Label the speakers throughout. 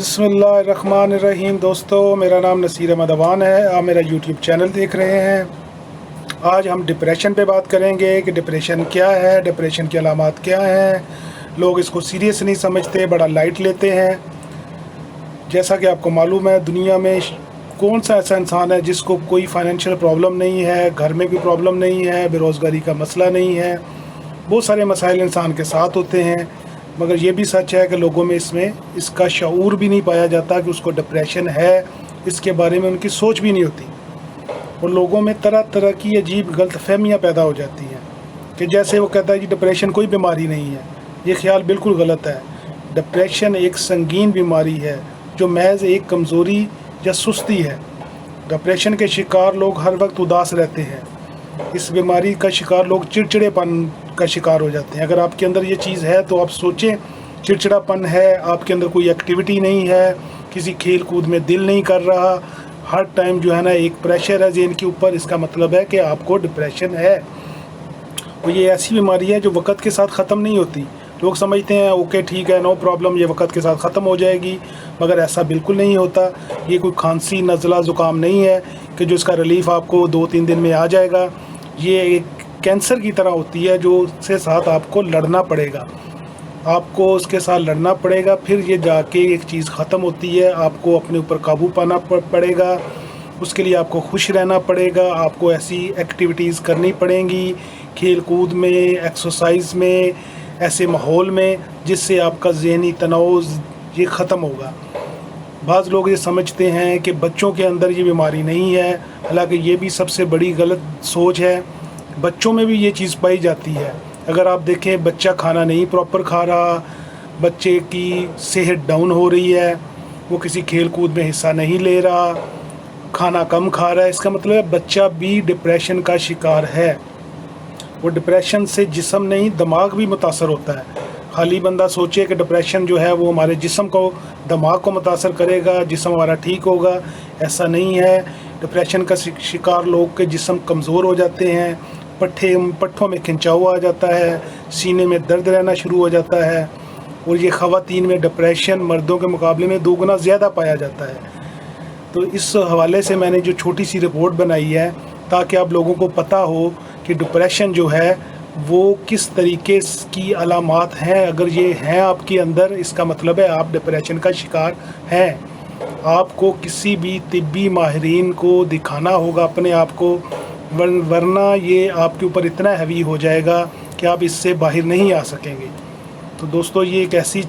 Speaker 1: बिस्मिल्लाहिर्रहमानिर्रहीम। दोस्तों, मेरा नाम नसीर अहमद अवान है। आप मेरा यूट्यूब चैनल देख रहे हैं। आज हम डिप्रेशन पे बात करेंगे कि डिप्रेशन क्या है, डिप्रेशन की अलामात क्या हैं। लोग इसको सीरियस नहीं समझते, बड़ा लाइट लेते हैं। जैसा कि आपको मालूम है, दुनिया में कौन सा ऐसा इंसान है जिसको कोई फाइनेंशियल प्रॉब्लम नहीं है, घर में कोई प्रॉब्लम नहीं है, बेरोज़गारी का मसला नहीं है। बहुत सारे मसाइल इंसान के साथ होते हैं, मगर ये भी सच है कि लोगों में इसका शऊर भी नहीं पाया जाता कि उसको डिप्रेशन है। इसके बारे में उनकी सोच भी नहीं होती, और लोगों में तरह तरह की अजीब गलतफहमियाँ पैदा हो जाती हैं कि जैसे वो कहता है कि डिप्रेशन कोई बीमारी नहीं है। ये ख्याल बिल्कुल गलत है। डिप्रेशन एक संगीन बीमारी है जो महज एक कमज़ोरी या सुस्ती है। डिप्रेशन के शिकार लोग हर वक्त उदास रहते हैं। इस बीमारी का शिकार लोग चिड़चिड़ेपन का शिकार हो जाते हैं। अगर आपके अंदर ये चीज़ है तो आप सोचें, चिड़चिड़ापन है, आपके अंदर कोई एक्टिविटी नहीं है, किसी खेल कूद में दिल नहीं कर रहा, हर टाइम जो है ना एक प्रेशर है ज़हन के ऊपर, इसका मतलब है कि आपको डिप्रेशन है। और ये ऐसी बीमारी है जो वक्त के साथ ख़त्म नहीं होती। लोग समझते हैं ओके ठीक है, नो प्रॉब्लम, ये वक्त के साथ ख़त्म हो जाएगी, मगर ऐसा बिल्कुल नहीं होता। ये कोई खांसी नज़ला ज़ुकाम नहीं है कि जो इसका रिलीफ़ आपको 2-3 दिन में आ जाएगा। ये एक कैंसर की तरह होती है जो उसके साथ आपको लड़ना पड़ेगा, आपको उसके साथ लड़ना पड़ेगा, फिर ये जाके एक चीज़ ख़त्म होती है। आपको अपने ऊपर काबू पाना पड़ेगा, उसके लिए आपको खुश रहना पड़ेगा, आपको ऐसी एक्टिविटीज़ करनी पड़ेंगी, खेल कूद में, एक्सरसाइज में, ऐसे माहौल में जिससे आपका ज़हनी तनाव ये ख़त्म होगा। बाज़ लोग ये समझते हैं कि बच्चों के अंदर ये बीमारी नहीं है, हालांकि ये भी सबसे बड़ी गलत सोच है। बच्चों में भी ये चीज़ पाई जाती है। अगर आप देखें, बच्चा खाना नहीं प्रॉपर खा रहा, बच्चे की सेहत डाउन हो रही है, वो किसी खेल कूद में हिस्सा नहीं ले रहा, खाना कम खा रहा है, इसका मतलब है बच्चा भी डिप्रेशन का शिकार है। वो डिप्रेशन से जिस्म नहीं, दिमाग भी मुतासर होता है। खाली बंदा सोचे कि डिप्रेशन जो है वो हमारे जिस्म को, दिमाग को मुतासर करेगा, जिस्म हमारा ठीक होगा, ऐसा नहीं है। डिप्रेशन का शिकार लोग के जिस्म कमज़ोर हो जाते हैं, पट्ठों में खिंचाव आ जाता है, सीने में दर्द रहना शुरू हो जाता है, और ये ख़वातीन में डिप्रेशन मर्दों के मुकाबले में 2 गुना ज़्यादा पाया जाता है। तो इस हवाले से मैंने जो छोटी सी रिपोर्ट बनाई है ताकि आप लोगों को पता हो कि डिप्रेशन जो है वो किस तरीके की अलामात हैं। अगर ये हैं आपके अंदर, इसका मतलब है आप डिप्रेशन का शिकार हैं। आपको किसी भी तिब्बी माहिरीन को दिखाना होगा अपने आप को, वरना ये आपके ऊपर इतना हैवी हो जाएगा कि आप इससे बाहर नहीं आ सकेंगे। तो दोस्तों, ये एक ऐसी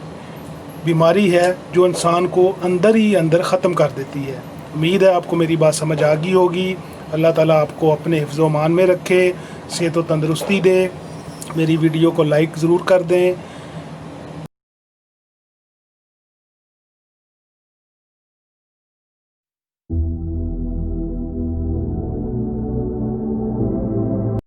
Speaker 1: बीमारी है जो इंसान को अंदर ही अंदर ख़त्म कर देती है। उम्मीद है आपको मेरी बात समझ आ गई होगी। अल्लाह ताला आपको अपने हिफ्ज़-ओ-मान में रखे, सेहत व तंदरुस्ती दे। मेरी वीडियो को लाइक ज़रूर कर दें।